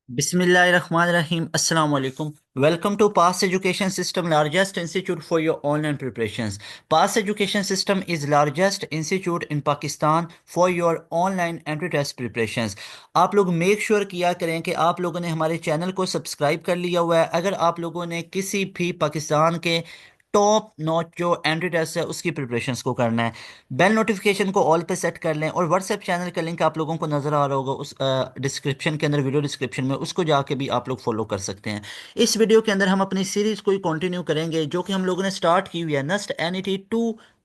Bismillahirrahmanirrahim. Assalamu alaikum. Welcome to Pass Education System, largest institute for your online preparations. Pass Education System is largest institute in Pakistan for your online entry test preparations. आप लोग make sure किया करें कि आप लोगों ने हमारे channel को सब्सक्राइब कर लिया हुआ है। अगर आप लोगों ने किसी भी पाकिस्तान के टॉप नॉच जो एंट्री टेस्ट है उसकी प्रिपरेशंस को करना है, बेल नोटिफिकेशन को ऑल पे सेट कर लें और व्हाट्सएप चैनल का लिंक आप लोगों को नज़र आ रहा होगा उस डिस्क्रिप्शन के अंदर, वीडियो डिस्क्रिप्शन में, उसको जाके भी आप लोग फॉलो कर सकते हैं। इस वीडियो के अंदर हम अपनी सीरीज को ही कंटिन्यू करेंगे जो कि हम लोगों ने स्टार्ट की हुई है नस्ट एनईटी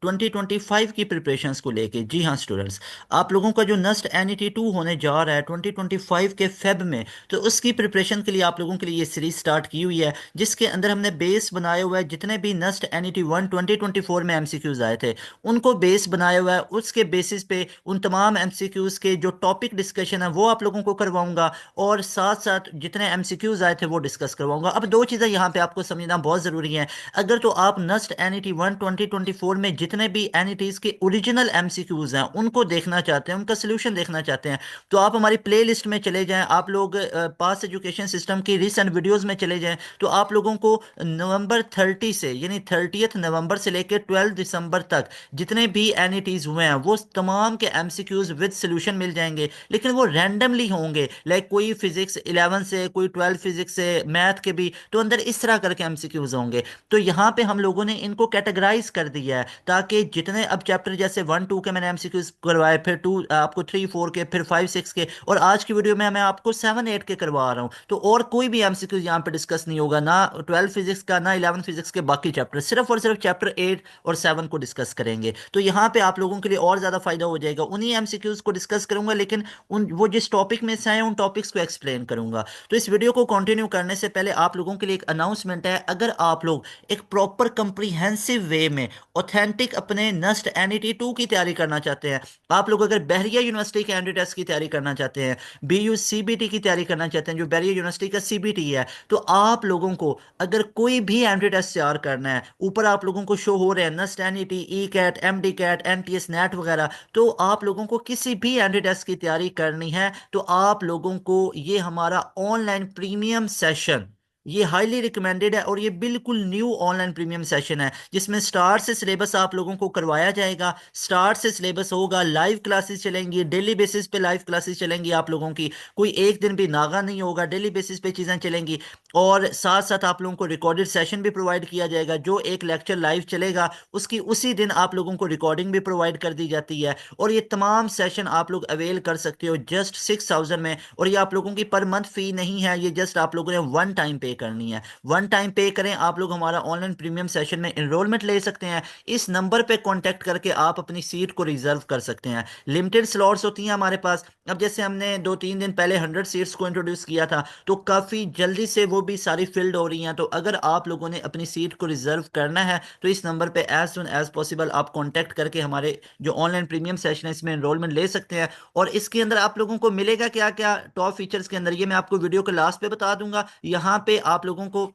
2025 की प्रिपरेशंस को लेके। जी हाँ स्टूडेंट्स, आप लोगों का जो नस्ट एनईटी 2 होने जा रहा है 2025 के फेब में, तो उसकी प्रिपरेशन के लिए आप लोगों के लिए ये सीरीज स्टार्ट की हुई है जिसके अंदर हमने बेस बनाया हुआ है। जितने भी नस्ट एनईटी 1 2024 में एमसीक्यूज आए थे उनको बेस बनाया हुआ है। उसके बेसिस पे उन तमाम एमसीक्यूज के जो टॉपिक डिस्कशन है वो आप लोगों को करवाऊंगा और साथ साथ जितने एमसीक्यूज आए थे वो डिस्कस करवाऊंगा। अब दो चीज़ें यहाँ पे आपको समझना बहुत ज़रूरी है। अगर तो आप नस्ट एनईटी 1 2024 में जितने भी एनईटीज के ओरिजिनल एमसीक्यूज हैं उनको देखना चाहते हैं, उनका सोल्यूशन देखना चाहते हैं, तो आप हमारी प्ले लिस्ट में चले जाएं। आप लोग पास एजुकेशन सिस्टम की रिसेंट वीडियोस में चले जाएं तो आप लोगों को नवंबर 30 से यानी 30th नवंबर से लेकर 12 दिसंबर तक जितने भी एनईटीज हुए हैं वो तमाम के एमसीक्यूज विद सोल्यूशन मिल जाएंगे, लेकिन वो रैंडमली होंगे। लाइक कोई फिजिक्स 11 से, कोई 12 फिजिक्स से, मैथ के भी, तो अंदर इस तरह करके एमसीक्यूज होंगे। तो यहाँ पे हम लोगों ने इनको कैटेगराइज कर दिया है ताकि जितने अब चैप्टर जैसे 1 2 के मैंने एमसीक्यूज करवाए, फिर 2 आपको 3 4 के, फिर 5 6 के, और आज की वीडियो में मैं आपको 7 8 के करवा रहा हूँ। तो और कोई भी एमसीक्यूज यहाँ पे डिस्कस नहीं होगा, ना 12 फिजिक्स का ना 11 फिजिक्स के बाकी चैप्टर, सिर्फ और सिर्फ चैप्टर 8 और 7 को डिस्कस करेंगे। तो यहाँ पे आप लोगों के लिए और ज्यादा फायदा हो जाएगा। उन्हीं एमसीक्यूज को डिस्कस करूंगा लेकिन उन वो जिस टॉपिक में से आए उन टॉपिक्स को एक्सप्लेन करूंगा। तो इस वीडियो को कंटिन्यू करने से पहले आप लोगों के लिए एक अनाउंसमेंट है। अगर आप लोग एक प्रॉपर कंप्रीहेंसिव वे में ऑथेंटिक अपने नस्ट एनईटी 2 की तैयारी करना चाहते हैं, आप लोग अगर बहरिया यूनिवर्सिटी के एंट्री टेस्ट की तैयारी करना चाहते हैं, बीयू सीबीटी की तैयारी करना चाहते हैं जो बहरिया यूनिवर्सिटी का सीबीटी है, तो आप लोगों को अगर कोई भी एंट्री टेस्ट तैयार करना है, ऊपर आप लोगों को शो हो रहे हैं NUST NET, ECAT, MDCAT, NTS NET वगैरह, तो आप लोगों को किसी भी एंट्री टेस्ट की तैयारी करनी है तो आप लोगों को ये हमारा ऑनलाइन प्रीमियम सेशन, ये हाईली रिकमेंडेड है और ये बिल्कुल न्यू ऑनलाइन प्रीमियम सेशन है जिसमें स्टार्ट से सिलेबस आप लोगों को करवाया जाएगा। स्टार्ट से सिलेबस होगा, लाइव क्लासेस चलेंगी, डेली बेसिस पे लाइव क्लासेस चलेंगी आप लोगों की, कोई एक दिन भी नागा नहीं होगा, डेली बेसिस पे चीज़ें चलेंगी। और साथ साथ आप लोगों को रिकॉर्डेड सेशन भी प्रोवाइड किया जाएगा। जो एक लेक्चर लाइव चलेगा उसकी उसी दिन आप लोगों को रिकॉर्डिंग भी प्रोवाइड कर दी जाती है। और ये तमाम सेशन आप लोग अवेल कर सकते हो जस्ट 6000 में, और ये आप लोगों की पर मंथ फी नहीं है, ये जस्ट आप लोगों ने वन टाइम पे करनी है। वन टाइम पे करें, आप लोग हमारा ऑनलाइन प्रीमियम सेशन में एनरोलमेंट ले सकते हैं। इस नंबर पे कांटेक्ट करके आप अपनी सीट को रिजर्व कर सकते हैं। लिमिटेड स्लॉट्स होती हैं हमारे पास। अब जैसे हमने 2 3 दिन पहले 100 सीट्स को इंट्रोड्यूस किया था तो काफ़ी जल्दी से वो भी सारी फिल्ड हो रही हैं। तो अगर आप लोगों ने अपनी सीट को रिजर्व करना है तो इस नंबर पे एज सुन एज पॉसिबल आप कांटेक्ट करके हमारे जो ऑनलाइन प्रीमियम सेशन है इसमें एनरोलमेंट ले सकते हैं। और इसके अंदर आप लोगों को मिलेगा क्या क्या टॉप फीचर्स के अंदर, ये मैं आपको वीडियो के लास्ट पे बता दूंगा। यहाँ पे आप लोगों को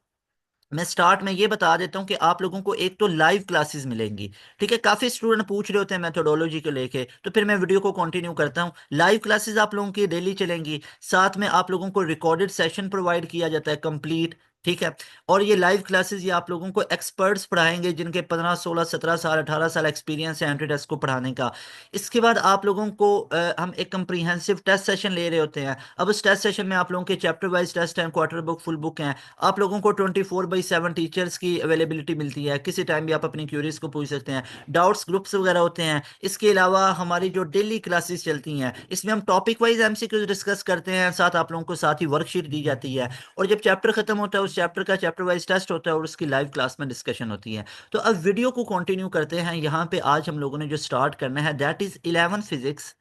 मैं स्टार्ट में ये बता देता हूँ कि आप लोगों को एक तो लाइव क्लासेस मिलेंगी। ठीक है, काफी स्टूडेंट पूछ रहे होते हैं मेथोडोलॉजी को लेके, तो फिर मैं वीडियो को कंटिन्यू करता हूँ। लाइव क्लासेस आप लोगों की डेली चलेंगी, साथ में आप लोगों को रिकॉर्डेड सेशन प्रोवाइड किया जाता है कंप्लीट। ठीक है, और ये लाइव क्लासेस ये आप लोगों को एक्सपर्ट्स पढ़ाएंगे जिनके 15 16 17 साल 18 साल एक्सपीरियंस है एंट्री टेस्ट को पढ़ाने का। इसके बाद आप लोगों को हम एक कंप्रीहेंसिव टेस्ट सेशन ले रहे होते हैं। अब उस टेस्ट सेशन में आप लोगों के चैप्टर वाइज टेस्ट हैं, क्वार्टर बुक, फुल बुक हैं। आप लोगों को 24/7 टीचर्स की अवेलेबिलिटी मिलती है, किसी टाइम भी आप अपनी क्यूरीज को पूछ सकते हैं। डाउट्स ग्रुप्स वगैरह होते हैं। इसके अलावा हमारी जो डेली क्लासेस चलती हैं इसमें हम टॉपिक वाइज एमसीक्यूज डिस्कस करते हैं, साथ आप लोगों को साथ ही वर्कशीट दी जाती है। और जब चैप्टर खत्म होता है उस चैप्टर का चैप्टर वाइज टेस्ट होता है और उसकी लाइव क्लास में डिस्कशन होती है। तो अब वीडियो को कंटिन्यू करते हैं। यहाँ पे आज हम लोगों ने जो स्टार्ट करना है दैट इज 11 फिजिक्स।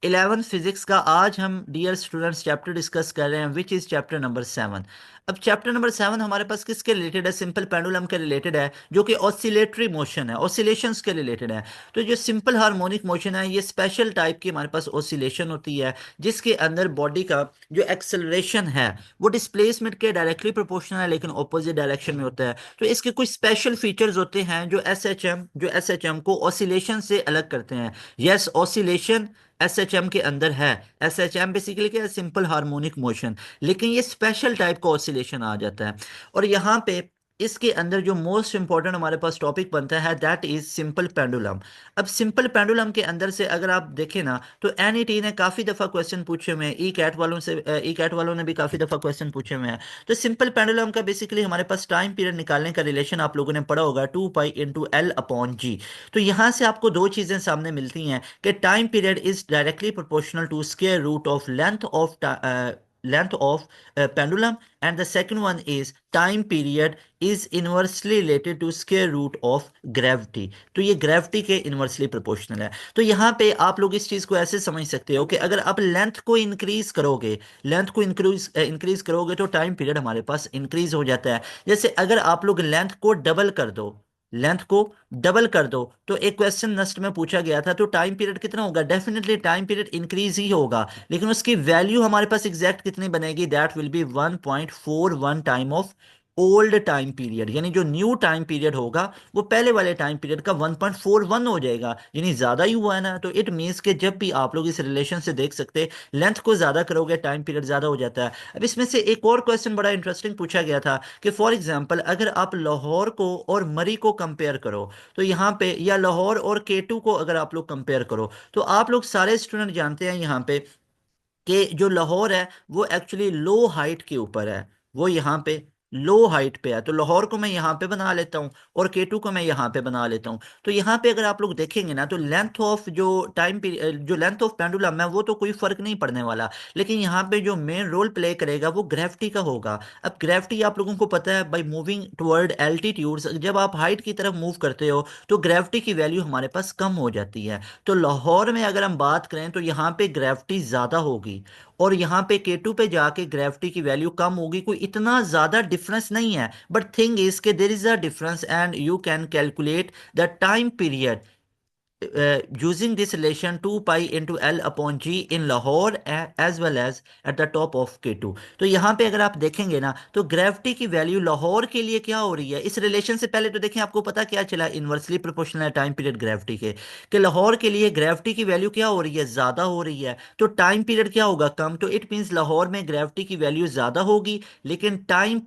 11 फिजिक्स का आज हम डियर स्टूडेंट्स चैप्टर डिस्कस कर रहे हैं विच इज चैप्टर नंबर 7। अब चैप्टर नंबर 7 हमारे पास किसके रिलेटेड है? सिंपल पेंडुलम के रिलेटेड है जो कि ऑसिलेटरी मोशन है, ऑसिलेशंस के रिलेटेड है। तो जो सिंपल हार्मोनिक मोशन है ये स्पेशल टाइप की हमारे पास ऑसिलेशन होती है जिसके अंदर बॉडी का जो एक्सेलरेशन है वो डिस्प्लेसमेंट के डायरेक्टली प्रोपोर्शनल है लेकिन ऑपोजिट डायरेक्शन में होता है। तो इसके कुछ स्पेशल फीचर्स होते हैं जो एस एच एम को ऑसिलेशन से अलग करते हैं। यस, ऑसिलेशन एसएचएम के अंदर है। एसएचएम बेसिकली क्या है, सिंपल हार्मोनिक मोशन, लेकिन ये स्पेशल टाइप का ऑसिलेशन आ जाता है। और यहाँ पे इसके अंदर जो मोस्ट इंपॉर्टेंट हमारे पास टॉपिक बनता है दैट इज सिंपल पेंडुलम। अब सिंपल पेंडुलम के अंदर से अगर आप देखें ना, तो एनईटी ने काफी दफा क्वेश्चन पूछे हुए हैं, ई कैट वालों से, ई कैट वालों ने भी काफी दफा क्वेश्चन पूछे हुए हैं। तो सिंपल पेंडुलम का बेसिकली हमारे पास टाइम पीरियड निकालने का रिलेशन आप लोगों ने पढ़ा होगा, 2 पाई इंटू एल अपॉन जी। तो यहां से आपको दो चीजें सामने मिलती हैं कि time period is directly proportional to square root of length of pendulum, and the second one is time period is inversely related to square root of gravity। तो ये ग्रेविटी के इनवर्सली प्रोपोर्शनल है। तो यहाँ पे आप लोग इस चीज को ऐसे समझ सकते हो कि अगर आप लेंथ को इंक्रीज करोगे, लेंथ को इंक्रीज करोगे तो टाइम पीरियड हमारे पास इंक्रीज हो जाता है। जैसे अगर आप लोग लेंथ को डबल कर दो तो एक क्वेश्चन नस्ट में पूछा गया था, तो टाइम पीरियड कितना होगा, डेफिनेटली टाइम पीरियड इंक्रीज ही होगा, लेकिन उसकी वैल्यू हमारे पास एग्जैक्ट कितनी बनेगी, that will B 1.41 time of old time period. यानी जो न्यू टाइम पीरियड होगा वो पहले वाले टाइम पीरियड का 1.41 हो जाएगा, यानी ज्यादा ही हुआ है ना। तो इट मीन्स कि जब भी आप लोग इस रिलेशन से देख सकते, लेंथ को ज्यादा करोगे टाइम पीरियड ज्यादा हो जाता है। अब इसमें से एक और क्वेश्चन बड़ा इंटरेस्टिंग पूछा गया था कि फॉर एग्जाम्पल अगर आप लाहौर को और मरी को कंपेयर करो, तो यहाँ पे, या लाहौर और केटू को अगर आप लोग कंपेयर करो, तो आप लोग सारे स्टूडेंट जानते हैं यहाँ पे कि जो लाहौर है वो एक्चुअली लो हाइट के ऊपर है, वो यहाँ पे लो हाइट पे है। तो लाहौर को मैं यहाँ पे बना लेता हूँ और केटू को मैं यहाँ पे बना लेता हूँ। तो यहाँ पे अगर आप लोग देखेंगे ना, तो लेंथ ऑफ जो टाइम जो लेंथ ऑफ पेंडुलम है वो तो कोई फर्क नहीं पड़ने वाला, लेकिन यहाँ पे जो मेन रोल प्ले करेगा वो ग्रेविटी का होगा। अब ग्रेविटी आप लोगों को पता है, बाई मूविंग टुवर्ड एल्टीट्यूड्स, जब आप हाइट की तरफ मूव करते हो तो ग्रेविटी की वैल्यू हमारे पास कम हो जाती है। तो लाहौर में अगर हम बात करें तो यहाँ पे ग्रेविटी ज्यादा होगी, और यहाँ पे K2 पे जाके ग्रेविटी की वैल्यू कम होगी। कोई इतना ज्यादा डिफरेंस नहीं है, बट थिंग इज के there is a difference and you can calculate the time period using this relation 2 pi into L upon G in Lahore as well as at the top of K2। तो यहाँ पे अगर आप देखेंगे ना, तो gravity की वैल्यू लाहौर के लिए क्या हो रही है, इस रिलेशन से पहले तो देखें आपको पता क्या चला, इनवर्सली प्रोपोर्शनल है टाइम पीरियड ग्रेविटी के, कि लाहौर के लिए ग्रेविटी की वैल्यू क्या हो रही है, ज्यादा हो रही है, तो टाइम पीरियड क्या होगा, कम। तो इट मीन्स लाहौर में ग्रेविटी की वैल्यू ज्यादा होगी, लेकिन टाइम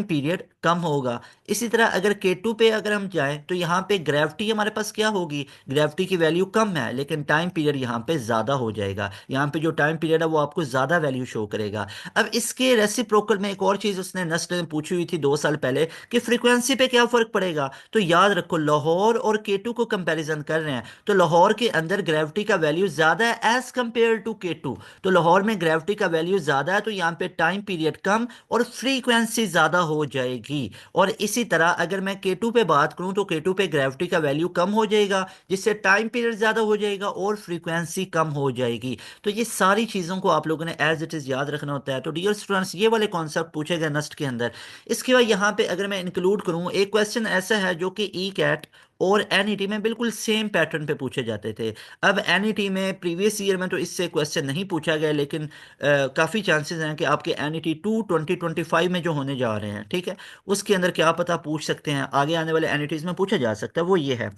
पीरियड कम होगा। इसी तरह अगर K2 पे अगर हम जाएं तो यहाँ पे ग्रेविटी हमारे पास क्या होगी, ग्रेविटी की वैल्यू कम है, लेकिन टाइम पीरियड यहाँ पे ज्यादा हो जाएगा। यहाँ पे जो टाइम पीरियड है वो आपको ज्यादा वैल्यू शो करेगा। अब इसके रेसिप्रोकल में एक और चीज उसने नस्ट ने पूछी हुई थी 2 साल पहले कि फ्रीक्वेंसी पे क्या फर्क पड़ेगा। तो याद रखो, लाहौर और K2 को कंपैरिजन कर रहे हैं, तो लाहौर के अंदर ग्रेविटी का वैल्यू ज्यादा है एज कंपेयर टू K2। तो लाहौर में ग्रेविटी का वैल्यू ज्यादा है, तो यहाँ पे टाइम पीरियड कम और फ्रीक्वेंसी ज्यादा हो जाएगी। और इसी तरह अगर मैं K2 पे बात करूं तो K2 पे ग्रेविटी का वैल्यू कम हो जाएगा, जिससे टाइम पीरियड ज्यादा हो जाएगा और फ्रीक्वेंसी कम हो जाएगी। तो ये सारी चीजों को आप लोगों ने एज इट इज याद रखना होता है। तो डियर स्टूडेंट्स, ये वाले कॉन्सेप्ट पूछे गए नस्ट के अंदर। इसके बाद यहाँ पे अगर मैं इंक्लूड करूं, एक क्वेश्चन ऐसा है जो कि ई कैट और एनईटी में बिल्कुल सेम पैटर्न पे पूछे जाते थे। अब एनईटी में प्रीवियस ईयर में तो इससे क्वेश्चन नहीं पूछा गया, लेकिन काफ़ी चांसेस हैं कि आपके एनईटी 2025 में जो होने जा रहे हैं, ठीक है, उसके अंदर क्या पता पूछ सकते हैं, आगे आने वाले एनईटीज में पूछा जा सकता है। वो ये है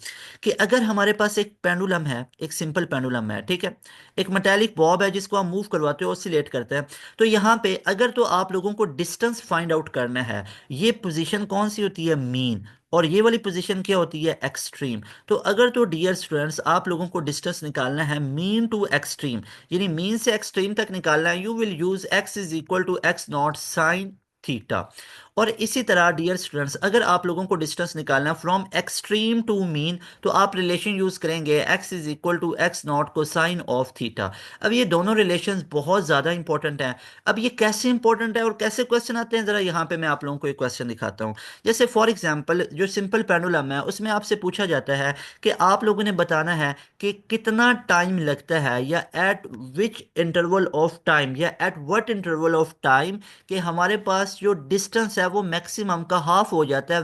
कि अगर हमारे पास एक पेंडुलम है, एक सिंपल पेंडुलम है, ठीक है, एक मेटालिक बॉब है जिसको हम मूव करवाते हो, ऑसिलेट करते हैं, तो यहाँ पे अगर तो आप लोगों को डिस्टेंस फाइंड आउट करना है, ये पोजीशन कौन सी होती है, मीन, और ये वाली पोजीशन क्या होती है, एक्सट्रीम। तो अगर तो डियर स्टूडेंट्स आप लोगों को डिस्टेंस निकालना है मीन टू एक्सट्रीम, यानी मीन से एक्सट्रीम तक निकालना है, you will use x is equal to x naught sine theta. और इसी तरह डियर स्टूडेंट्स अगर आप लोगों को डिस्टेंस निकालना है फ्रॉम एक्सट्रीम टू मीन, तो आप रिलेशन यूज करेंगे x is equal to x naught को साइन ऑफ थीटा। अब ये दोनों रिलेशंस बहुत ज्यादा इंपॉर्टेंट हैं। अब ये कैसे इंपॉर्टेंट है और कैसे क्वेश्चन आते हैं, जरा यहाँ पे मैं आप लोगों को एक क्वेश्चन दिखाता हूँ। जैसे फॉर एग्जाम्पल जो सिंपल पेंडुलम है उसमें आपसे पूछा जाता है कि आप लोगों ने बताना है कि कितना टाइम लगता है, या at which interval of time, या at what interval of time, कि हमारे पास जो डिस्टेंस है वो मैक्सिमम का हाफ हो जाता है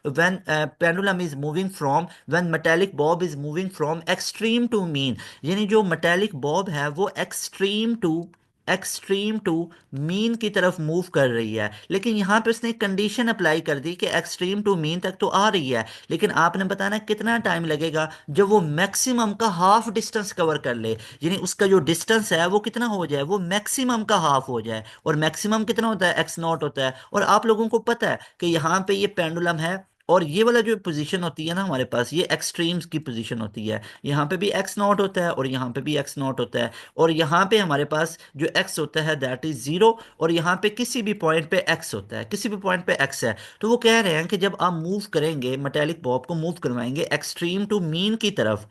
when pendulum is moving from, when metallic bob is moving from extreme to mean. यानी जो मेटालिक बॉब है वो extreme to extreme to mean की तरफ मूव कर रही है, लेकिन यहाँ पे उसने कंडीशन अप्लाई कर दी कि एक्सट्रीम टू मीन तक तो आ रही है, लेकिन आपने बताना कितना टाइम लगेगा जब वो मैक्सिमम का हाफ डिस्टेंस कवर कर ले, यानी उसका जो डिस्टेंस है वो कितना हो जाए, वो मैक्सिमम का हाफ हो जाए। और मैक्सिमम कितना होता है, एक्स नॉट होता है। और आप लोगों को पता है कि यहाँ पे ये पेंडुलम है, और ये वाला जो पोजीशन होती है ना हमारे पास, ये एक्सट्रीम्स की पोजीशन होती है। यहाँ पे भी एक्स नॉट होता है और यहाँ पे भी एक्स नॉट होता है, और यहाँ पे हमारे पास जो एक्स होता है दैट इज जीरो, और यहाँ पे किसी भी पॉइंट पे एक्स होता है, किसी भी पॉइंट पे एक्स है। तो वो कह रहे हैं कि जब आप मूव करेंगे, मेटेलिक बॉब को मूव करवाएंगे एक्सट्रीम टू मीन की तरफ,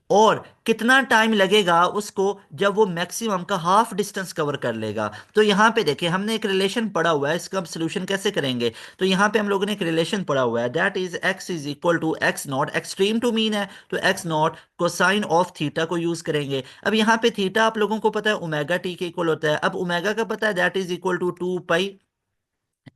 और कितना टाइम लगेगा उसको जब वो मैक्सिमम का हाफ डिस्टेंस कवर कर लेगा। तो यहाँ पे देखिए हमने एक रिलेशन पढ़ा हुआ है, इसका हम सोल्यूशन कैसे करेंगे। तो यहाँ पे हम लोगों ने एक रिलेशन पढ़ा हुआ है, that is x is equal to x naught, extreme to mean है तो x naught cosine of theta को यूज करेंगे। अब यहाँ पे थीटा आप लोगों को पता है ओमेगा टी के इक्वल होता है, अब ओमेगा का पता है that is equal to 2 pi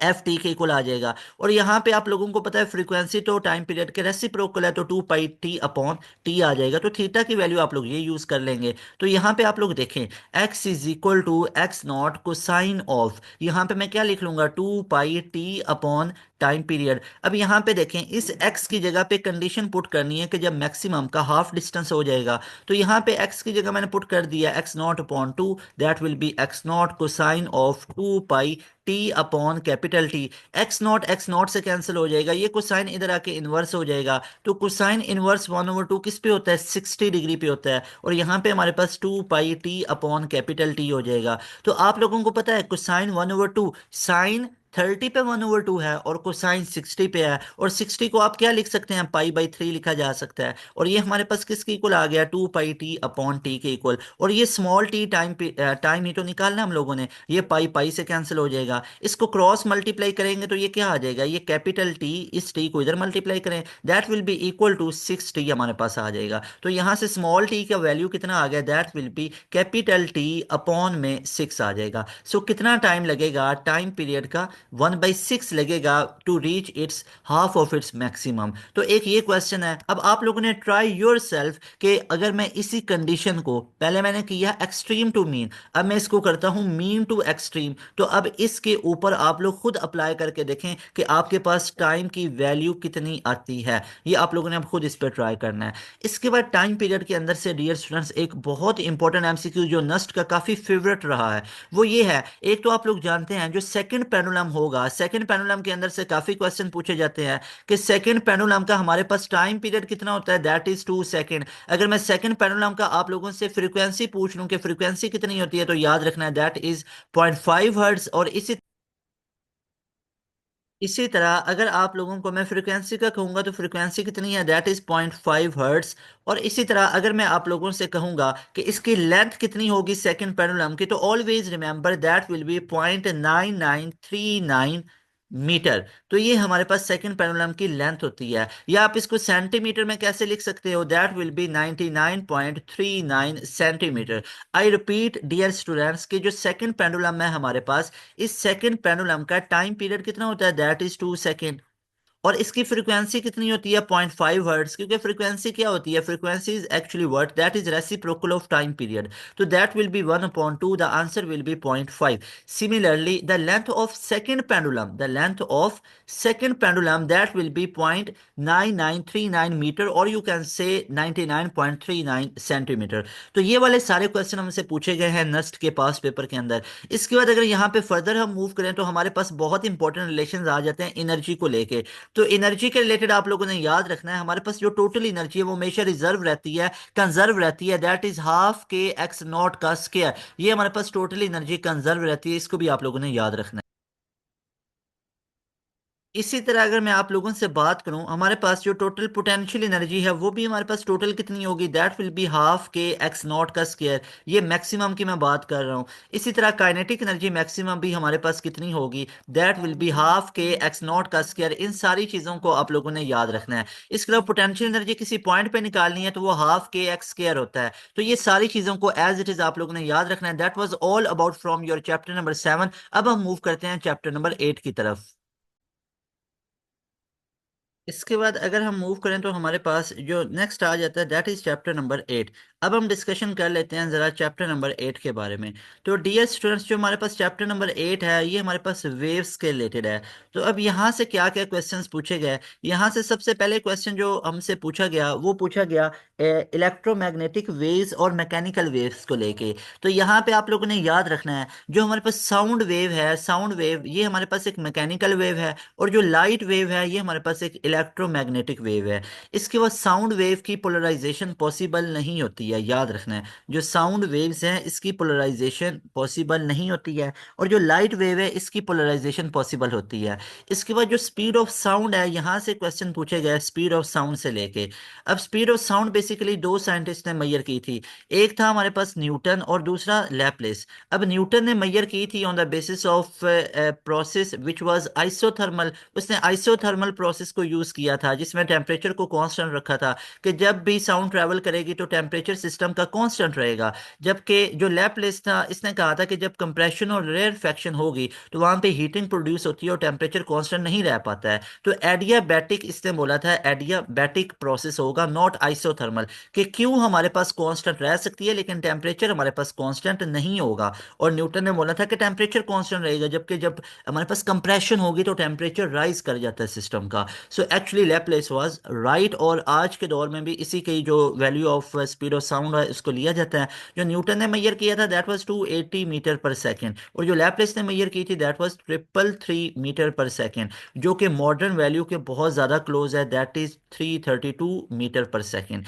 f t के इक्वल आ जाएगा। और यहाँ पे आप लोगों को पता है फ्रीक्वेंसी तो टाइम पीरियड के रेसिप्रोकल है, तो 2 पाई टी अपॉन टी आ जाएगा। तो थीटा की वैल्यू आप लोग ये यूज कर लेंगे। तो यहाँ पे आप लोग देखें x is equal to x naught को साइन ऑफ, यहाँ पे मैं क्या लिख लूंगा, 2 pi t upon time period. अब यहाँ पे देखें इस x की जगह पे कंडीशन पुट करनी है कि जब मैक्सिमम का हाफ डिस्टेंस हो जाएगा, तो यहाँ पे x की जगह मैंने पुट कर दिया x not upon two, that will B x naught cosine of 2 pi t upon capital T. X not से कैंसिल हो जाएगा, ये कोसाइन इधर आके इनवर्स हो जाएगा। तो कोसाइन इनवर्स 1/2 किस पे होता है, 60 डिग्री पे होता है, और यहाँ पे हमारे पास 2 pi t upon capital T हो जाएगा। तो आप लोगों को पता है कोसाइन 1/2, साइन 30 पे 1/2 है और कोसाइन 60 पे है, और 60 को आप क्या लिख सकते हैं, पाई/3 लिखा जा सकता है। और ये हमारे पास किसके इक्वल आ गया, 2 पाई टी अपॉन टी के इक्वल। और ये स्मॉल टी टाइम पे टाइम ही तो निकालना हम लोगों ने, ये पाई पाई से कैंसिल हो जाएगा। इसको क्रॉस मल्टीप्लाई करेंगे तो ये क्या आ जाएगा, ये कैपिटल टी, इस टी को इधर मल्टीप्लाई करें, that will be equal to 6 t हमारे पास आ जाएगा। तो यहाँ से स्मॉल टी का वैल्यू कितना आ गया, that will B capital T upon में 6 आ जाएगा। सो कितना टाइम लगेगा, टाइम पीरियड का 1/6 लगेगा to reach its half of its maximum. तो एक ये क्वेश्चन है। अब आप लोगों ने ट्राई योर सेल्फ कि अगर मैं इसी कंडीशन को, पहले मैंने किया एक्सट्रीम टू मीन, अब मैं इसको करता हूं मीन टू एक्सट्रीम, तो अब इसके ऊपर आप लोग खुद अप्लाई करके देखें कि आपके पास टाइम की वैल्यू कितनी आती है। ये आप लोगों ने अब खुद इस पर ट्राई करना है। इसके बाद टाइम पीरियड के अंदर से डियर स्टूडेंट्स एक बहुत इंपॉर्टेंट एमसीक्यू जो नस्ट का काफी फेवरेट रहा है, वो ये है। एक तो आप लोग जानते हैं जो सेकंड पेंडुलम होगा, सेकंड पेंडुलम के अंदर से काफी क्वेश्चन पूछे जाते हैं कि सेकंड पेंडुलम का हमारे पास टाइम पीरियड कितना होता है, दैट इज 2 सेकंड। अगर मैं सेकंड पेंडुलम का आप लोगों से फ्रीक्वेंसी पूछ लूं कि फ्रीक्वेंसी कितनी होती है, तो याद रखना है दैट इज 0.5 हर्ट्ज। और इसी तरह अगर आप लोगों को मैं फ्रीक्वेंसी का कहूंगा तो फ्रीक्वेंसी कितनी है, दैट इज 0.5 हर्ट्ज। और इसी तरह अगर मैं आप लोगों से कहूंगा कि इसकी लेंथ कितनी होगी सेकंड पेंडुलम की, तो always remember that will be 0.9939 metre. तो ये हमारे पास सेकंड पेंडुलम की लेंथ होती है। या आप इसको सेंटीमीटर में कैसे लिख सकते हो, that will be 99.39 centimetre. I repeat dear students कि जो सेकंड पेंडुलम है हमारे पास, इस सेकंड पेंडुलम का टाइम पीरियड कितना होता है, दैट इज 2 सेकेंड। और इसकी फ्रीक्वेंसी कितनी होती है, 0.5 हर्ट्ज, क्योंकि फ्रीक्वेंसी क्या होती है, frequency is actually what, that is reciprocal of time period. तो that will be 1/2, the answer will be 0.5। Similarly the length of second pendulum, the length of second pendulum that will be 0.9939 metre, और you can say 99.39 centimetre. तो ये वाले सारे question हमसे पूछे गए हैं नस्ट के पास पेपर के अंदर। इसके बाद अगर यहाँ पे फर्दर हम मूव करें तो हमारे पास बहुत इंपॉर्टेंट रिलेशंस आ जाते हैं एनर्जी को लेके। तो एनर्जी के रिलेटेड आप लोगों ने याद रखना है, हमारे पास जो टोटल एनर्जी है वो हमेशा रिजर्व रहती है, कंजर्व रहती है, दैट इज हाफ के एक्स नॉट का स्क्वायर। ये हमारे पास टोटल एनर्जी कंजर्व रहती है, इसको भी आप लोगों ने याद रखना है। इसी तरह अगर मैं आप लोगों से बात करूं, हमारे पास जो टोटल पोटेंशियल एनर्जी है वो भी हमारे पास टोटल कितनी होगी, दैट विल बी हाफ के एक्स नॉट का स्क्वायर। ये मैक्सिमम की मैं बात कर रहा हूं। इसी तरह काइनेटिक एनर्जी मैक्सिमम भी हमारे पास कितनी होगी, दैट विल बी हाफ के एक्स नॉट का स्क्वायर। इन सारी चीजों को आप लोगों ने याद रखना है। इसके अलावा पोटेंशियल एनर्जी किसी पॉइंट पे निकालनी है तो वो हाफ के एक्स स्क्वायर होता है। तो ये सारी चीजों को एज इट इज आप लोगों ने याद रखना है। That was all about from your chapter number 7। अब हम मूव करते हैं चैप्टर नंबर 8 की तरफ। इसके बाद अगर हम मूव करें तो हमारे पास जो नेक्स्ट आ जाता है दैट इज चैप्टर नंबर 8। अब हम डिस्कशन कर लेते हैं ज़रा चैप्टर नंबर 8 के बारे में। तो डियर स्टूडेंट्स, जो हमारे पास चैप्टर नंबर 8 है, ये हमारे पास वेव्स के रिलेटेड है। तो अब यहाँ से क्या क्या क्वेश्चंस पूछे गए? यहाँ से सबसे पहले क्वेश्चन जो हमसे पूछा गया वो पूछा गया इलेक्ट्रोमैग्नेटिक वेव्स और मैकेनिकल वेव्स को लेके। तो यहाँ पे आप लोगों ने याद रखना है, जो हमारे पास साउंड वेव है, साउंड वेव ये हमारे पास एक मैकेनिकल वेव है, और जो लाइट वेव है ये हमारे पास एक इलेक्ट्रोमैग्नेटिक वेव है। इसके बाद साउंड वेव की पोलराइजेशन पॉसिबल नहीं होती है, याद रखना है। जो साउंड वेव्स हैं इसकी पोलराइजेशन पॉसिबल नहीं होती है, और जो लाइट वेव है इसकी पोलराइजेशन पॉसिबल होती है। इसके बाद जो स्पीड ऑफ साउंड है, यहाँ से क्वेश्चन पूछे गए स्पीड ऑफ साउंड से लेके। अब स्पीड ऑफ साउंड बेसिकली दो साइंटिस्ट ने मैयर की थी। एक था हमारे पास न्यूटन और दूसरा लैपलेस। अब न्यूटन ने मैयर की थी on the basis of process which was isothermal. उसने आइसोथर्मल प्रोसेस को यूज किया था, जिसमें टेम्परेचर को कांस्टेंट रखा था, कि जब भी साउंड ट्रेवल करेगी तो टेम्परेचर सिस्टम का कांस्टेंट रहेगा। जबकि जो लैपलेस था इसने कहा था कि जब कंप्रेशन और रेयरफेक्शन होगी तो वहां पे हीटिंग प्रोड्यूस होती है और टेम्परेचर कांस्टेंट नहीं रह पाता है। तो एडियाबैटिक इसने बोला था, एडियाबैटिक प्रोसेस होगा, नॉट आइसोथर्मल, कि क्यों हमारे पास कांस्टेंट रह सकती है लेकिन टेम्परेचर हमारे पास कांस्टेंट नहीं होगा। और न्यूटन ने बोला था कि टेम्परेचर कांस्टेंट रहेगा, जबकि जब हमारे पास कंप्रेशन होगी तो टेम्परेचर राइज कर जाता है सिस्टम का। So actually Laplace was right, और आज के दौर में भी इसी की जो value of speed of sound है उसको लिया जाता है। जो न्यूटन ने मैयर किया था दैट वाज 280 मीटर पर सेकेंड, और जो लैपलेस ने मैयर की थी दैट वाज 333 मीटर पर सेकेंड, जो कि मॉडर्न वैल्यू के बहुत ज़्यादा क्लोज है, दैट इज 332 मीटर पर सेकेंड।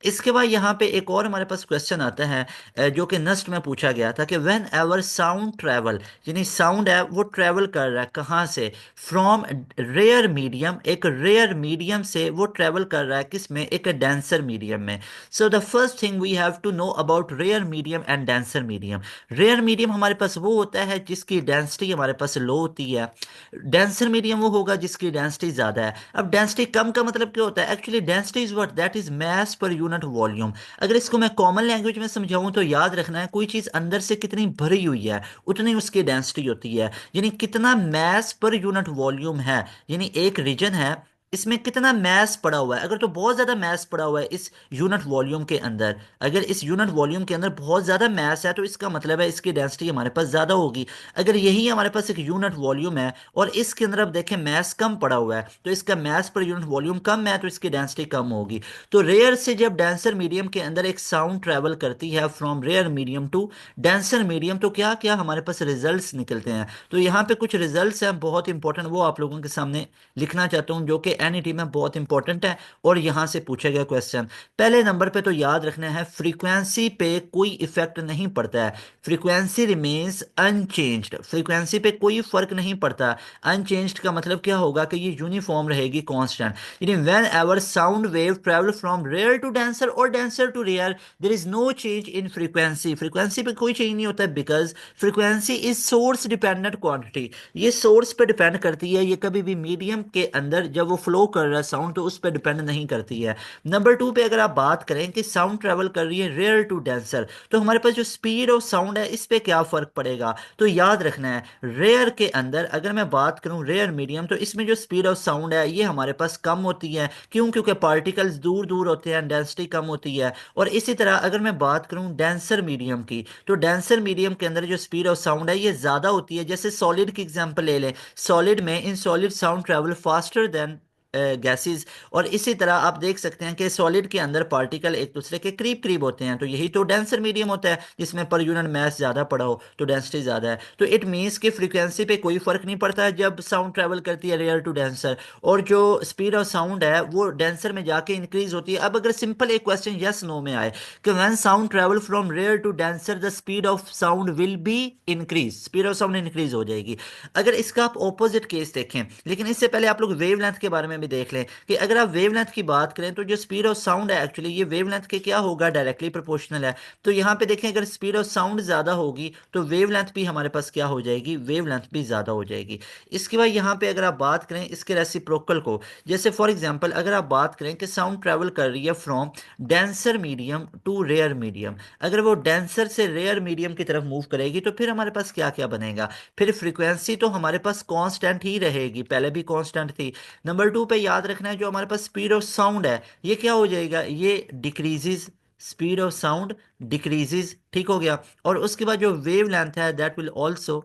इसके बाद यहाँ पे एक और हमारे पास क्वेश्चन आता है जो कि नस्ट में पूछा गया था, कि व्हेन एवर साउंड ट्रेवल, यानी साउंड है वो ट्रेवल कर रहा है कहाँ से? फ्रॉम रेयर मीडियम, एक रेयर मीडियम से वो ट्रेवल कर रहा है किस में? एक डेंसर मीडियम में। So the first thing we have to know about rare medium and denser medium. Rare medium हमारे पास वो होता है जिसकी डेंसिटी हमारे पास लो होती है, डेंसर मीडियम वो होगा जिसकी डेंसिटी ज्यादा है। अब डेंसिटी कम का मतलब क्या होता है? Actually density is what, that is mass per unit volume. अगर इसको मैं कॉमन लैंग्वेज में समझाऊं तो याद रखना है, कोई चीज अंदर से कितनी भरी हुई है उतनी उसकी डेंसिटी होती है, यानी कितना मास पर यूनिट वॉल्यूम है, यानी एक रीजन है इसमें कितना मैस पड़ा हुआ है। अगर तो बहुत ज्यादा मैस पड़ा हुआ है इस यूनिट वॉल्यूम के अंदर, अगर इस यूनिट वॉल्यूम के अंदर बहुत ज्यादा मैस है तो इसका मतलब है इसकी डेंसिटी हमारे पास ज्यादा होगी। अगर यही हमारे पास एक यूनिट वॉल्यूम है और इसके अंदर अब देखें मैस कम पड़ा हुआ है, तो इसका मैस पर यूनिट वॉल्यूम कम है तो इसकी डेंसिटी कम होगी। तो रेयर से जब डेंसर मीडियम के अंदर एक साउंड ट्रेवल करती है from rare medium to denser medium, तो क्या क्या हमारे पास रिजल्ट्स निकलते हैं? तो यहाँ पे कुछ रिजल्ट्स हैं बहुत इंपॉर्टेंट, वो आप लोगों के सामने लिखना चाहता हूँ, जो कि एनईटी में बहुत इंपॉर्टेंट है और यहाँ से पूछा गया क्वेश्चन। पहले नंबर पे तो याद रखना है, फ्रीक्वेंसी पे कोई इफेक्ट नहीं पड़ता है, फ्रीक्वेंसी रिमेन्स अनचेंज्ड, फ्रीक्वेंसी पे कोई फर्क नहीं पड़ता। अनचेंज्ड का मतलब क्या होगा? कि ये यूनिफॉर्म रहेगी, कांस्टेंट। यानी whenever sound wave travel from rare to denser और denser to rare, there is no change in frequency, frequency पे कोई चेंज नहीं होता है, because frequency is source dependent quantity, ये सोर्स पे डिपेंड करती है, ये कभी भी मीडियम के अंदर जब वो फ्लो कर रहा है साउंड तो उस पर डिपेंड नहीं करती है। नंबर टू पे अगर आप बात करें कि साउंड ट्रेवल कर रही है रेयर टू डेंसर, तो हमारे पास जो स्पीड ऑफ साउंड है इस पे क्या फर्क पड़ेगा? तो याद रखना है, रेयर के अंदर अगर मैं बात करूं रेयर मीडियम, तो इसमें जो स्पीड ऑफ साउंड है ये हमारे पास कम होती है। क्यों? क्योंकि पार्टिकल्स दूर दूर होते हैं, डेंसिटी कम होती है। और इसी तरह अगर मैं बात करूं डेंसर मीडियम की, तो डेंसर मीडियम के अंदर जो स्पीड ऑफ साउंड है ये ज्यादा होती है। जैसे सॉलिड की एग्जांपल ले लें, सॉलिड में in solid sound travel faster than gases. और इसी तरह आप देख सकते हैं कि सॉलिड के अंदर पार्टिकल एक दूसरे के करीब करीब होते हैं, तो यही तो डेंसर मीडियम होता है, जिसमें पर यूनिट मास ज्यादा पड़ा हो तो डेंसिटी ज्यादा है। तो इट मीन्स कि फ्रीक्वेंसी पे कोई फर्क नहीं पड़ता है जब साउंड ट्रेवल करती है रेयर टू डेंसर, और जो स्पीड ऑफ साउंड है वो डेंसर में जाके इंक्रीज होती है। अब अगर सिंपल एक क्वेश्चन यस नो में आए कि when sound travel from rare to denser the speed of sound will be increase, speed of sound increase हो जाएगी। अगर इसका आप ऑपोजिट केस देखें, लेकिन इससे पहले आप लोग वेवलेंथ के बारे में भी देख लें, कि अगर आप वेवलेंथ की बात करें तो जो स्पीड ऑफ साउंड है एक्चुअली ये वेवलेंथ के क्या होगा? डायरेक्टली प्रोपोर्शनल है। तो यहाँ पे देखें, अगर स्पीड ऑफ साउंड ज्यादा होगी तो वेवलेंथ भी हमारे पास क्या हो जाएगी? वेवलेंथ भी ज्यादा हो जाएगी। इसके बाद यहाँ पे अगर आप बात करें इसके रेसिप्रोकल को, जैसे फॉर एग्जांपल अगर आप बात करें कि साउंड ट्रेवल कर रही है from denser medium to rare medium, अगर वो डेंसर से रेयर मीडियम की तरफ मूव करेगी तो फिर हमारे पास क्या क्या बनेगा? फिर फ्रीक्वेंसी तो हमारे पास कांस्टेंट ही रहेगी, पहले भी कांस्टेंट थी। नंबर टू पे याद रखना है, जो हमारे पास स्पीड ऑफ साउंड है ये क्या हो जाएगा? ये decreases, speed of sound decreases, ठीक हो गया। और उसके बाद जो वेव लेंथ है that will also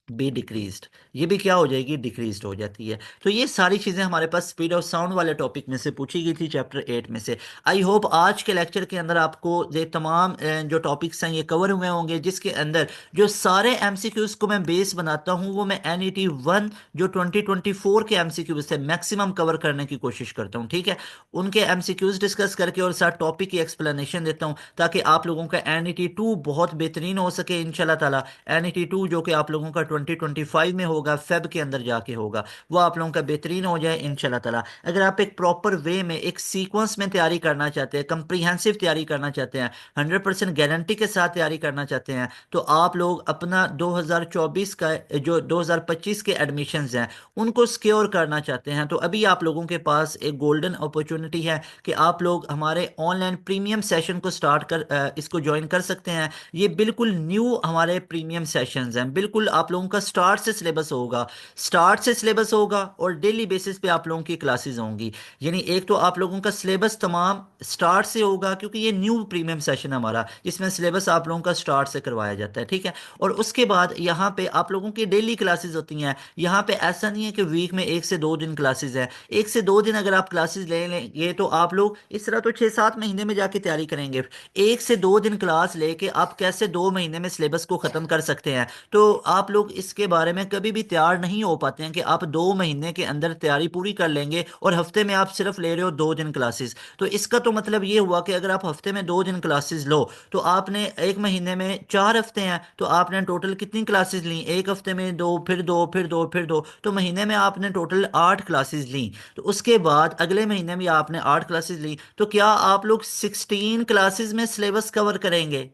be decreased, ये भी क्या हो जाएगी, डिक्रीज्ड हो जाती है। तो ये सारी चीजें हमारे पास स्पीड ऑफ साउंड वाले टॉपिक में से पूछी गई थी, चैप्टर 8 में से। आई होप आज के लेक्चर के अंदर आपको ये तमाम जो टॉपिक्स हैं ये कवर हुए होंगे, जिसके अंदर जो सारे एमसीक्यूज को मैं बेस बनाता हूँ वो मैं एनईटी 1 जो 2024 के एमसीक्यूज से मैक्सिमम कवर करने की कोशिश करता हूँ, ठीक है। उनके एमसीक्यूज डिस्कस करके और साथ टॉपिक की एक्सप्लेनेशन देता हूँ, ताकि आप लोगों का एनईटी 2 बहुत बेहतरीन हो सके इंशाल्लाह ताला। एनईटी 2 जो कि आप लोगों का 2025 में होगा, फेब के अंदर जाके होगा, वो आप लोगों का बेहतरीन हो जाए इंशाल्लाह ताला। अगर आप एक प्रॉपर वे में एक सीक्वेंस में तैयारी करना चाहते हैं, कंप्रीहेंसिव तैयारी करना चाहते हैं, 100% गारंटी के साथ तैयारी करना चाहते हैं, तो आप लोग अपना 2024 का जो 2025 के एडमिशन्स हैं उनको सिक्योर करना चाहते हैं, तो अभी आप लोगों के पास एक गोल्डन अपॉर्चुनिटी है कि आप लोग हमारे ऑनलाइन प्रीमियम सेशन को स्टार्ट कर इसको ज्वाइन कर सकते हैं। ये बिल्कुल न्यू हमारे प्रीमियम सेशंस हैं, बिल्कुल आप लोगों का स्टार्ट से सिलेबस होगा, स्टार्ट से सिलेबस होगा और डेली बेसिस पे आप लोगों की क्लासेस होंगी। यानी एक तो आप लोगों का सिलेबस तमाम स्टार्ट से होगा, क्योंकि ये न्यू प्रीमियम सेशन है हमारा, जिसमें सिलेबस आप लोगों का स्टार्ट से करवाया जाता है, ठीक है। और उसके बाद यहाँ पे आप लोगों की डेली क्लासेस होती हैं। यहाँ पे ऐसा नहीं है कि वीक में 1 से 2 दिन क्लासेस है, 1 से 2 दिन अगर आप क्लासेस ले लेंगे तो आप लोग इस तरह तो 6-7 महीने में जाके तैयारी करेंगे। 1 से 2 दिन क्लास लेके आप कैसे 2 महीने में सिलेबस को खत्म कर सकते हैं, तो आप लोग इसके बारे में कभी भी तैयार नहीं हो पाते हैं कि आप 2 महीने के अंदर तैयारी पूरी कर लेंगे और हफ्ते में आप सिर्फ ले रहे हो 2 दिन क्लासेस। तो इसका तो मतलब ये हुआ कि अगर आप हफ्ते में 2 दिन क्लासेस लो तो आपने एक महीने में 4 हफ्ते हैं, तो आपने टोटल कितनी क्लासेस ली, एक हफ्ते में दो, फिर दो, फिर दो, फिर दो, तो महीने में आपने टोटल 8 क्लासेस ली। तो उसके बाद अगले महीने में आपने 8 क्लासेस ली, तो क्या आप लोग 16 क्लासेस में सिलेबस कवर करेंगे?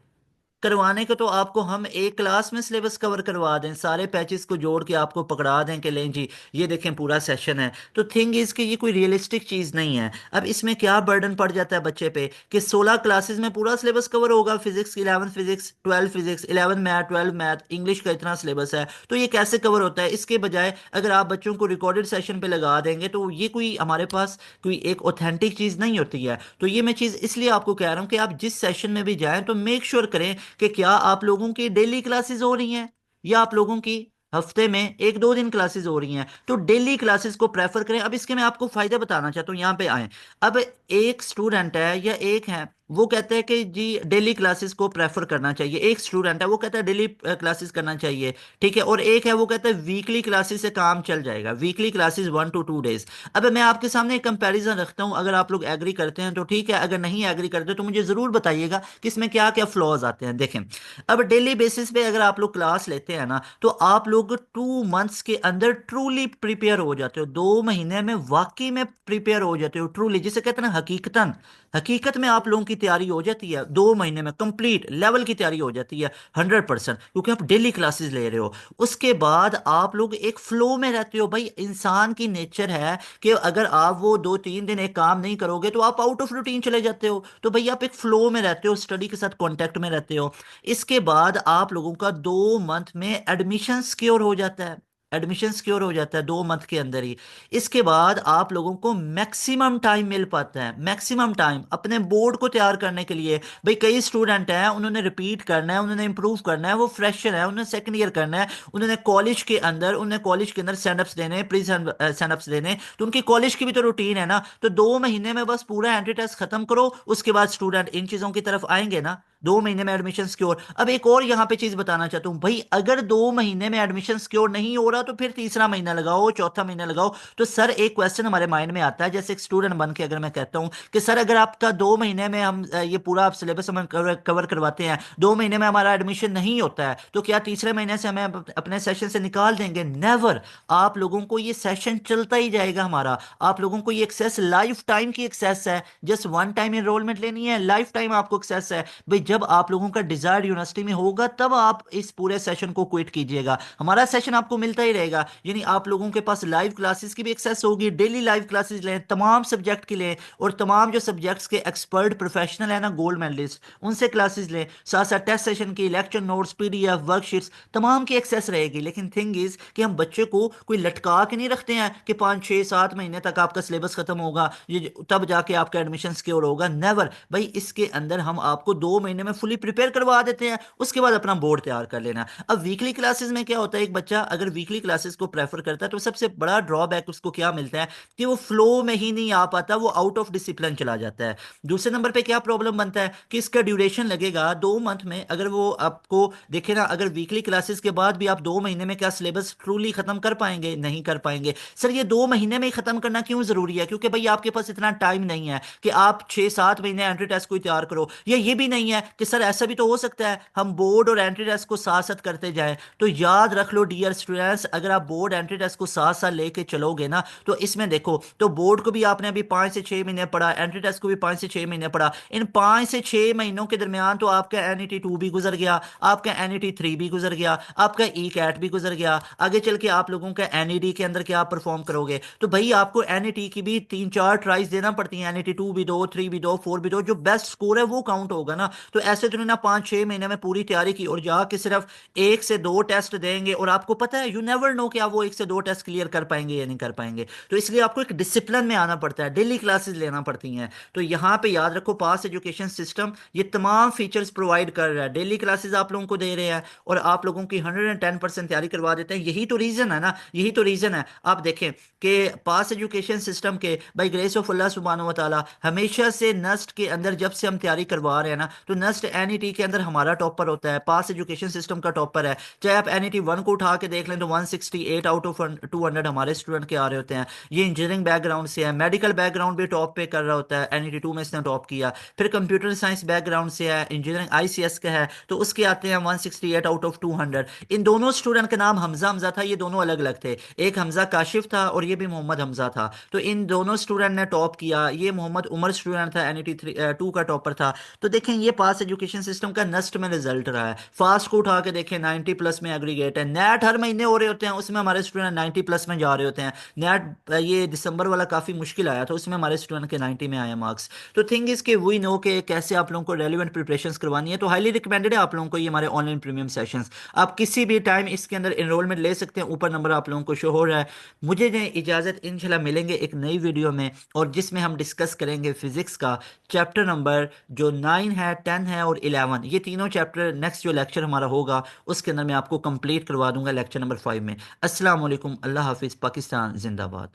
करवाने को तो आपको हम एक क्लास में सिलेबस कवर करवा दें, सारे पैचेस को जोड़ के आपको पकड़ा दें कि लें जी ये देखें पूरा सेशन है, तो थिंग इज कि ये कोई रियलिस्टिक चीज नहीं है। अब इसमें क्या बर्डन पड़ जाता है बच्चे पे कि 16 क्लासेस में पूरा सिलेबस कवर होगा, physics 11 physics, 12 physics, 11 math, 12 math, English का इतना सिलेबस है, तो ये कैसे कवर होता है? इसके बजाय अगर आप बच्चों को रिकॉर्डेड सेशन पे लगा देंगे तो ये कोई हमारे पास कोई एक ऑथेंटिक चीज नहीं होती है। तो ये मैं चीज इसलिए आपको कह रहा हूं कि आप जिस सेशन में भी जाएं तो मेक श्योर करें कि क्या आप लोगों की डेली क्लासेस हो रही हैं या आप लोगों की हफ्ते में 1-2 दिन क्लासेस हो रही हैं। तो डेली क्लासेस को प्रेफर करें। अब इसके मैं आपको फायदे बताना चाहता हूँ, यहाँ पे आए। अब एक स्टूडेंट है या एक है वो कहता है कि जी डेली क्लासेस को प्रेफर करना चाहिए, एक स्टूडेंट है वो कहता है डेली क्लासेस करना चाहिए, ठीक है। और एक है वो कहता है वीकली क्लासेस से काम चल जाएगा, वीकली क्लासेस 1 to 2 डेज। अब मैं आपके सामने एक कंपैरिजन रखता हूं, अगर आप लोग एग्री करते हैं तो ठीक है, अगर नहीं एग्री करते तो मुझे जरूर बताइएगा कि इसमें क्या क्या फ्लॉज आते हैं। देखें, अब डेली बेसिस पे अगर आप लोग क्लास लेते हैं ना तो आप लोग 2 मंथ्स के अंदर ट्रूली प्रिपेयर हो जाते हो, 2 महीने में वाकई में प्रिपेयर हो जाते हो ट्रूली, जिसे कहते हैं ना हकीकतन, हकीकत में आप लोगों की तैयारी हो जाती है 2 महीने में, कंप्लीट लेवल की तैयारी हो जाती है 100%, क्योंकि आप डेली क्लासेस ले रहे हो। उसके बाद आप लोग एक फ्लो में रहते हो। भाई इंसान की नेचर है कि अगर आप वो 2-3 दिन एक काम नहीं करोगे तो आप आउट ऑफ रूटीन चले जाते हो। तो भाई आप एक फ्लो में रहते हो, स्टडी के साथ कांटेक्ट में रहते हो। इसके बाद आप लोगों का 2 मंथ में एडमिशन सिक्योर हो जाता है, एडमिशन सिक्योर हो जाता है 2 मंथ के अंदर ही। इसके बाद आप लोगों को मैक्सिमम टाइम मिल पाता है, मैक्सिमम टाइम अपने बोर्ड को तैयार करने के लिए। भाई कई स्टूडेंट हैं उन्होंने रिपीट करना है, उन्होंने इंप्रूव करना है, वो फ्रेशर है, उन्होंने सेकंड ईयर करना है, उन्होंने कॉलेज के अंदर स्टैंड देने, प्री स्टैंड देने, तो उनकी कॉलेज की भी तो रूटीन है ना। तो 2 महीने में बस पूरा एंट्री टेस्ट खत्म करो, उसके बाद स्टूडेंट इन चीजों की तरफ आएंगे ना, 2 महीने में एडमिशन सिक्योर। अब एक और यहां पे चीज बताना चाहता हूं, भाई अगर 2 महीने में एडमिशन सिक्योर नहीं हो रहा तो फिर तीसरा महीना लगाओ, चौथा महीना लगाओ। तो सर एक क्वेश्चन हमारे माइंड में आता है, जैसे एक स्टूडेंट बन के अगर मैं कहता हूं कि सर अगर आपका 2 महीने में हम ये पूरा आप सिलेबस हम कवर करवाते हैं, 2 महीने में हमारा एडमिशन नहीं होता है, तो क्या तीसरे महीने से हमें अपने सेशन से निकाल देंगे? नेवर। आप लोगों को ये सेशन चलता ही जाएगा हमारा। आप लोगों को ये एक्सेस लाइफ टाइम की एक्सेस है, जस्ट वन टाइम एनरोलमेंट लेनी है, लाइफ टाइम आपको एक्सेस है। भाई जब आप लोगों का डिजायर्ड यूनिवर्सिटी में होगा तब आप इस पूरे सेशन को क्विट कीजिएगा। हमारा सेशन आपको मिलता ही रहेगा, यानी आप लोगों के पास लाइव क्लासेस की भी एक्सेस होगी। डेली लाइव क्लासेस लें, तमाम सब्जेक्ट की लें, और तमाम जो सब्जेक्ट्स के एक्सपर्ट प्रोफेशनल है ना, गोल्ड मेडलिस्ट, उनसे क्लासेस लें। साथ साथ टेस्ट सेशन की लेक्चर नोट्स, पीडीएफ, वर्कशीट्स, तमाम की एक्सेस रहेगी। लेकिन थिंग इज कि हम बच्चे को कोई लटका के नहीं रखते हैं कि 5 6 7 महीने तक आपका सिलेबस खत्म होगा, ये तब जाके आपका एडमिशन सिक्योर होगा। नेवर भाई, इसके अंदर हम आपको 2 महीने में फुली प्रिपेयर करवा देते हैं, उसके बाद अपना बोर्ड तैयार कर लेना। अब वीकली क्लासेस में क्या होता है, एक बच्चा अगर वीकली क्लासेस को प्रेफर करता है तो सबसे बड़ा ड्रॉबैक उसको क्या मिलता है कि वो फ्लो में ही नहीं आ पाता, वो आउट ऑफ डिसिप्लिन चला जाता है। दूसरे नंबर पे क्या प्रॉब्लम बनता है कि इसका ड्यूरेशन लगेगा 2 मंथ में। अगर वो आपको देखे ना, अगर वीकली क्लासेस के बाद भी आप 2 महीने में क्या सिलेबस ट्रूली खत्म कर पाएंगे? नहीं कर पाएंगे। सर ये 2 महीने में ही खत्म करना क्यों जरूरी है? क्योंकि भाई आपके पास इतना टाइम नहीं है कि आप 6 7 महीने एंट्री टेस्ट को तैयार करो। या ये भी नहीं है कि सर ऐसा भी तो हो सकता है हम बोर्ड और एंट्री टेस्ट को साथ साथ करते जाएं। तो याद रख लो डियर स्टूडेंट्स, अगर आप बोर्ड एंट्री टेस्ट को साथ साथ लेके चलोगे ना, तो इसमें देखो, तो बोर्ड को भी आपने अभी 5 से 6 महीने पढ़ा, एंट्री टेस्ट को भी 5 से 6 महीने पढ़ा। इन 5 से 6 महीनों के दरमियान तो आपका NET 2 भी गुजर गया, आपका NET 3 भी गुजर गया, आपका ई कैट भी गुजर गया। आगे चल के आप लोगों का NED के अंदर क्या परफॉर्म करोगे? तो भाई आपको NET की भी 3 4 ट्राइज देना पड़ती हैं। NET 2 भी दो, 3 भी दो, 4 भी दो, जो बेस्ट स्कोर है वो काउंट होगा ना। तो ऐसे तो नहीं ना 5 6 महीने में पूरी तैयारी की और जाके सिर्फ 1 से 2 टेस्ट देंगे, और आपको पता है, यू नेवर नो कि आप वो 1 से 2 टेस्ट क्लियर कर पाएंगे या नहीं कर पाएंगे। तो इसलिए आपको एक डिसिप्लिन में आना पड़ता है, डेली क्लासेस लेना पड़ती हैं। तो यहाँ पे याद रखो, पास एजुकेशन सिस्टम ये तमाम फीचर्स प्रोवाइड कर रहा है। डेली क्लासेस आप लोगों को दे रहे हैं और आप लोगों की 110% तैयारी करवा देते हैं। यही तो रीजन है ना, यही तो रीजन है। आप देखें कि पास एजुकेशन सिस्टम के बाय ग्रेस ऑफ अल्लाह सुब्हानहू व तआला हमेशा से नस्ट के अंदर जब से हम तैयारी करवा रहे हैं ना, तो नस्ट NET के अंदर हमारा टॉपर होता है, पास एजुकेशन सिस्टम का टॉपर है। चाहे आप NET 1 को उठा के देख लें तो 168 आउट ऑफ 200 हमारे स्टूडेंट के आ रहे होते हैं। ये इंजीनियरिंग बैकग्राउंड से है, मेडिकल बैकग्राउंड भी टॉप पे कर रहा होता है, NET 2 में इसने टॉप किया। फिर कंप्यूटर साइंस बैकग्राउंड से है, इंजीनियरिंग ICS का है, तो उसके आते हैं 168 आउट ऑफ 200। इन दोनों स्टूडेंट का नाम हमजा हमजा था, ये दोनों अलग अलग थे। एक हमजा काशिफ था और ये भी मोहम्मद हमजा था। तो इन दोनों स्टूडेंट ने टॉप किया। ये मोहम्मद उमर स्टूडेंट था, NET 2 का टॉपर था। तो देखें ये पास एजुकेशन सिस्टम का नस्ट में रिजल्ट रहा है। फास्ट को उठा के देखें 90 प्लस में एग्रीगेट है। नेट हर महीने हो रहे होते हैं, उसमें हमारे स्टूडेंट 90 प्लस में जा रहे होते हैं। नेट ये दिसंबर वाला काफी मुश्किल आया था, उसमें हमारे स्टूडेंट के 90 में आए मार्क्स। तो थिंग इज के वी नो के कैसे आप लोगों को रेलिवेंट प्रिपरेशन करवानी है। तो हाईली रिकमेंडेड है आप लोगों को ये हमारे ऑनलाइन प्रीमियम सेशंस। आप किसी भी टाइम इसके अंदर एनरोलमेंट ले सकते हैं, ऊपर नंबर आप लोगों को शो हो रहा है। मुझे दें इजाजत, इंशाल्लाह मिलेंगे एक नई वीडियो में, और जिसमें हम डिस्कस करेंगे फिजिक्स का चैप्टर नंबर जो 9 है, 10 है और 11। ये तीनों चैप्टर नेक्स्ट जो लेक्चर हमारा होगा उसके अंदर मैं आपको कंप्लीट करवा दूंगा लेक्चर नंबर 5 में। अस्सलाम वालेकुम, अल्लाह हाफिज, पाकिस्तान जिंदाबाद।